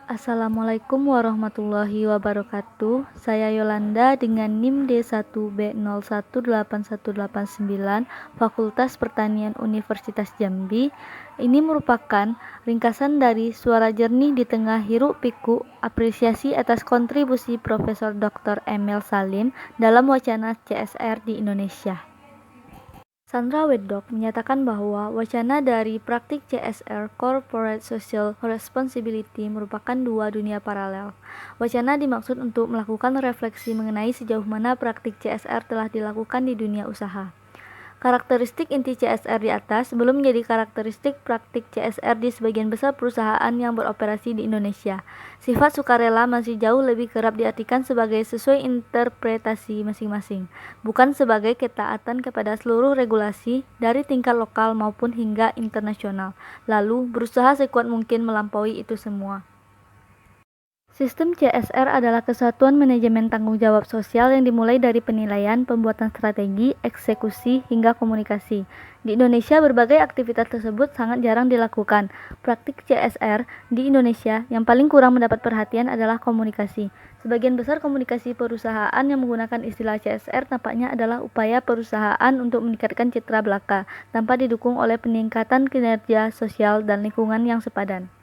Assalamualaikum warahmatullahi wabarakatuh. Saya Yolanda dengan NIM D1B018189 Fakultas Pertanian Universitas Jambi. Ini merupakan ringkasan dari Suara Jernih di Tengah Hiruk Pikuk apresiasi atas kontribusi Profesor Dr. Emil Salim dalam wacana CSR di Indonesia. Sandra Wedok menyatakan bahwa wacana dari praktik CSR (Corporate Social Responsibility) merupakan dua dunia paralel. Wacana dimaksud untuk melakukan refleksi mengenai sejauh mana praktik CSR telah dilakukan di dunia usaha. Karakteristik inti CSR di atas belum menjadi karakteristik praktik CSR di sebagian besar perusahaan yang beroperasi di Indonesia. Sifat sukarela masih jauh lebih kerap diartikan sebagai sesuai interpretasi masing-masing, bukan sebagai ketaatan kepada seluruh regulasi dari tingkat lokal maupun hingga internasional, lalu berusaha sekuat mungkin melampaui itu semua. Sistem CSR adalah kesatuan manajemen tanggung jawab sosial yang dimulai dari penilaian, pembuatan strategi, eksekusi, hingga komunikasi. Di Indonesia, berbagai aktivitas tersebut sangat jarang dilakukan. Praktik CSR di Indonesia yang paling kurang mendapat perhatian adalah komunikasi. Sebagian besar komunikasi perusahaan yang menggunakan istilah CSR tampaknya adalah upaya perusahaan untuk meningkatkan citra belaka, tanpa didukung oleh peningkatan kinerja sosial dan lingkungan yang sepadan.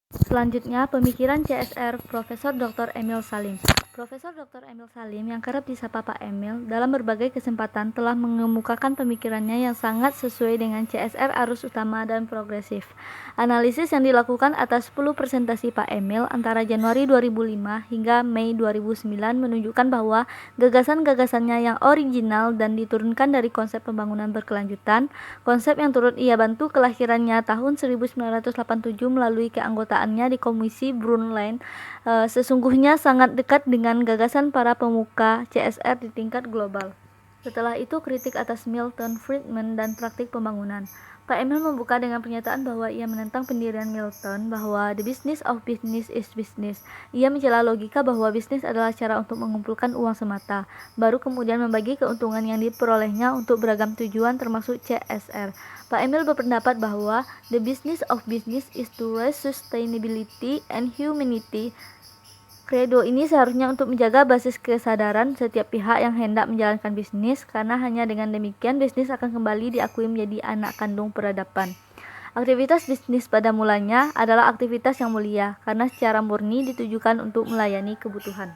Selanjutnya, pemikiran CSR Profesor Dr. Emil Salim. Profesor Dr. Emil Salim yang kerap disapa Pak Emil dalam berbagai kesempatan telah mengemukakan pemikirannya yang sangat sesuai dengan CSR arus utama dan progresif. Analisis yang dilakukan atas 10 presentasi Pak Emil antara Januari 2005 hingga Mei 2009 menunjukkan bahwa gagasan-gagasannya yang original dan diturunkan dari konsep pembangunan berkelanjutan, konsep yang turut ia bantu kelahirannya tahun 1987 melalui keanggotaannya di Komisi Brundtland, sesungguhnya sangat dekat dengan gagasan para pemuka CSR di tingkat global. Setelah itu, kritik atas Milton Friedman dan praktik pembangunan. Pak Emil membuka dengan pernyataan bahwa ia menentang pendirian Milton bahwa the business of business is business. Ia mencela logika bahwa bisnis adalah cara untuk mengumpulkan uang semata, baru kemudian membagi keuntungan yang diperolehnya untuk beragam tujuan termasuk CSR. Pak Emil berpendapat bahwa the business of business is to raise sustainability and humanity. Kredo ini seharusnya untuk menjaga basis kesadaran setiap pihak yang hendak menjalankan bisnis, karena hanya dengan demikian bisnis akan kembali diakui menjadi anak kandung peradaban. Aktivitas bisnis pada mulanya adalah aktivitas yang mulia, karena secara murni ditujukan untuk melayani kebutuhan.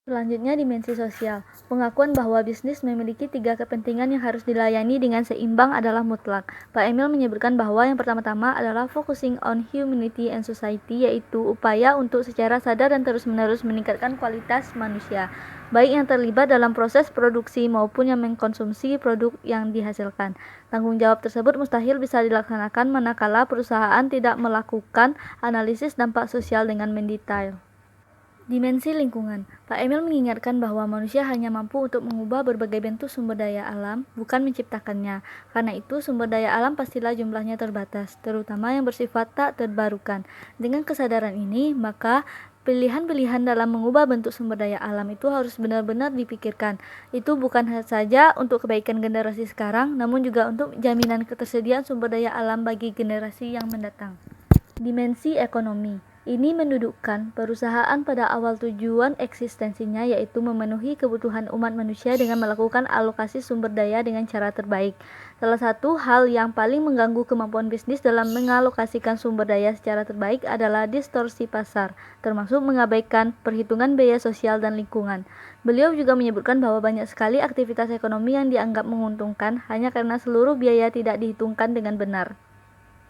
Selanjutnya, dimensi sosial. Pengakuan bahwa bisnis memiliki 3 kepentingan yang harus dilayani dengan seimbang adalah mutlak. Pak Emil menyebutkan bahwa yang pertama-tama adalah focusing on humanity and society, yaitu upaya untuk secara sadar dan terus-menerus meningkatkan kualitas manusia, baik yang terlibat dalam proses produksi maupun yang mengkonsumsi produk yang dihasilkan. Tanggung jawab tersebut mustahil bisa dilaksanakan manakala perusahaan tidak melakukan analisis dampak sosial dengan mendetail. Dimensi lingkungan. Pak Emil mengingatkan bahwa manusia hanya mampu untuk mengubah berbagai bentuk sumber daya alam, bukan menciptakannya. Karena itu, sumber daya alam pastilah jumlahnya terbatas, terutama yang bersifat tak terbarukan. Dengan kesadaran ini, maka pilihan-pilihan dalam mengubah bentuk sumber daya alam itu harus benar-benar dipikirkan. Itu bukan saja untuk kebaikan generasi sekarang, namun juga untuk jaminan ketersediaan sumber daya alam bagi generasi yang mendatang. Dimensi ekonomi. Ini mendudukkan perusahaan pada awal tujuan eksistensinya, yaitu memenuhi kebutuhan umat manusia dengan melakukan alokasi sumber daya dengan cara terbaik. Salah satu hal yang paling mengganggu kemampuan bisnis dalam mengalokasikan sumber daya secara terbaik adalah distorsi pasar, termasuk mengabaikan perhitungan biaya sosial dan lingkungan. Beliau juga menyebutkan bahwa banyak sekali aktivitas ekonomi yang dianggap menguntungkan hanya karena seluruh biaya tidak dihitungkan dengan benar.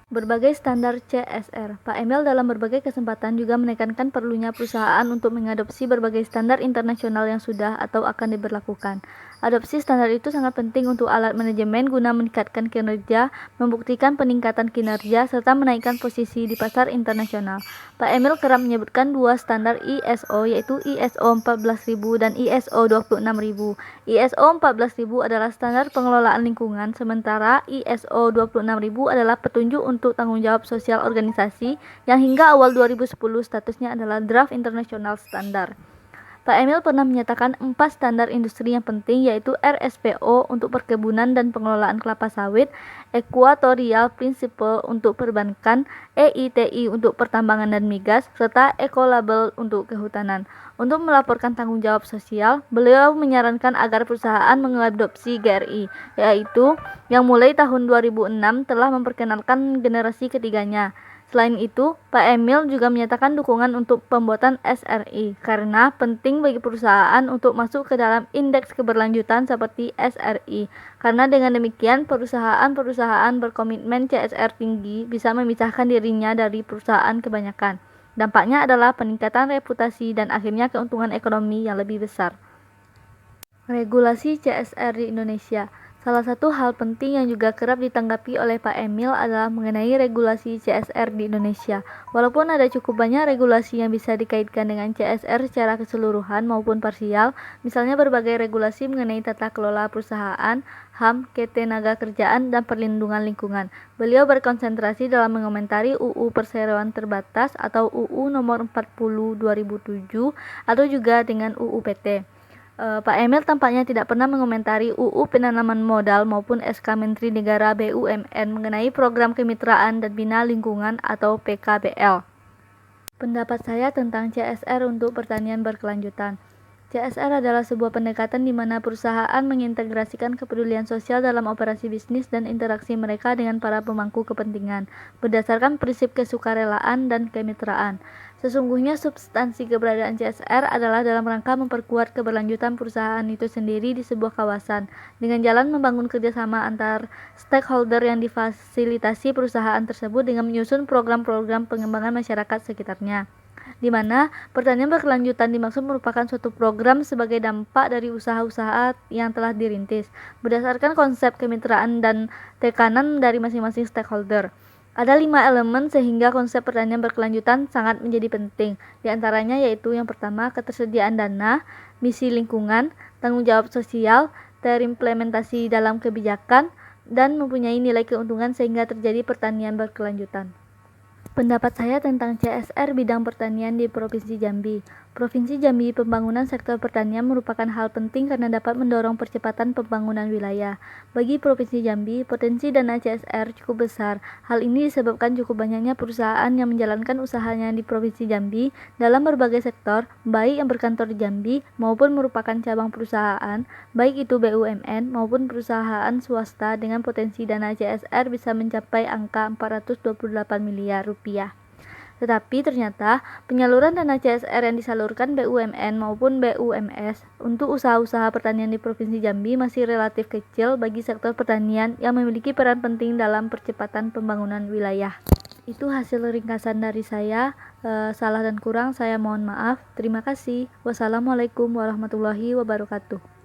Berbagai standar CSR. Pak Emil dalam berbagai kesempatan juga menekankan perlunya perusahaan untuk mengadopsi berbagai standar internasional yang sudah atau akan diberlakukan. Adopsi standar itu sangat penting untuk alat manajemen guna meningkatkan kinerja, membuktikan peningkatan kinerja, serta menaikkan posisi di pasar internasional. Pak Emil kerap menyebutkan 2 standar ISO, yaitu ISO 14000 dan ISO 26000. ISO 14000 adalah standar pengelolaan lingkungan, sementara ISO 26000 adalah petunjuk untuk tanggung jawab sosial organisasi yang hingga awal 2010 statusnya adalah draft internasional standar. Pak Emil pernah menyatakan 4 standar industri yang penting, yaitu RSPO untuk perkebunan dan pengelolaan kelapa sawit, Equatorial Principle untuk perbankan, EITI untuk pertambangan dan migas, serta Ecolabel untuk kehutanan. Untuk melaporkan tanggung jawab sosial, beliau menyarankan agar perusahaan mengadopsi GRI, yaitu yang mulai tahun 2006 telah memperkenalkan generasi ketiganya. Selain itu, Pak Emil juga menyatakan dukungan untuk pembuatan SRI karena penting bagi perusahaan untuk masuk ke dalam indeks keberlanjutan seperti SRI. Karena dengan demikian, perusahaan-perusahaan berkomitmen CSR tinggi bisa memisahkan dirinya dari perusahaan kebanyakan. Dampaknya adalah peningkatan reputasi dan akhirnya keuntungan ekonomi yang lebih besar. Regulasi CSR di Indonesia. Salah satu hal penting yang juga kerap ditanggapi oleh Pak Emil adalah mengenai regulasi CSR di Indonesia. Walaupun ada cukup banyak regulasi yang bisa dikaitkan dengan CSR secara keseluruhan maupun parsial, misalnya berbagai regulasi mengenai tata kelola perusahaan, HAM, Ketenagakerjaan, dan perlindungan lingkungan. Beliau berkonsentrasi dalam mengomentari UU Perseroan Terbatas atau UU nomor 40 2007 atau juga dengan UU PT. Pak Emil tampaknya tidak pernah mengomentari UU Penanaman Modal maupun SK Menteri Negara BUMN mengenai program kemitraan dan bina lingkungan atau PKBL. Pendapat saya tentang CSR untuk pertanian berkelanjutan. CSR adalah sebuah pendekatan di mana perusahaan mengintegrasikan kepedulian sosial dalam operasi bisnis dan interaksi mereka dengan para pemangku kepentingan, berdasarkan prinsip kesukarelaan dan kemitraan. Sesungguhnya substansi keberadaan CSR adalah dalam rangka memperkuat keberlanjutan perusahaan itu sendiri di sebuah kawasan, dengan jalan membangun kerjasama antar stakeholder yang difasilitasi perusahaan tersebut dengan menyusun program-program pengembangan masyarakat sekitarnya, di mana pertanian berkelanjutan dimaksud merupakan suatu program sebagai dampak dari usaha-usaha yang telah dirintis, berdasarkan konsep kemitraan dan tekanan dari masing-masing stakeholder. Ada 5 elemen sehingga konsep pertanian berkelanjutan sangat menjadi penting. Di antaranya yaitu yang pertama, ketersediaan dana, misi lingkungan, tanggung jawab sosial, terimplementasi dalam kebijakan, dan mempunyai nilai keuntungan sehingga terjadi pertanian berkelanjutan. Pendapat saya tentang CSR bidang pertanian di Provinsi Jambi. Provinsi Jambi, pembangunan sektor pertanian merupakan hal penting karena dapat mendorong percepatan pembangunan wilayah. Bagi Provinsi Jambi, potensi dana CSR cukup besar. Hal ini disebabkan cukup banyaknya perusahaan yang menjalankan usahanya di Provinsi Jambi dalam berbagai sektor, baik yang berkantor di Jambi maupun merupakan cabang perusahaan, baik itu BUMN maupun perusahaan swasta dengan potensi dana CSR bisa mencapai angka 428 miliar rupiah. Tetapi ternyata penyaluran dana CSR yang disalurkan BUMN maupun BUMS untuk usaha-usaha pertanian di Provinsi Jambi masih relatif kecil bagi sektor pertanian yang memiliki peran penting dalam percepatan pembangunan wilayah. Itu hasil ringkasan dari saya. Salah dan kurang saya mohon maaf. Terima kasih. Wassalamualaikum warahmatullahi wabarakatuh.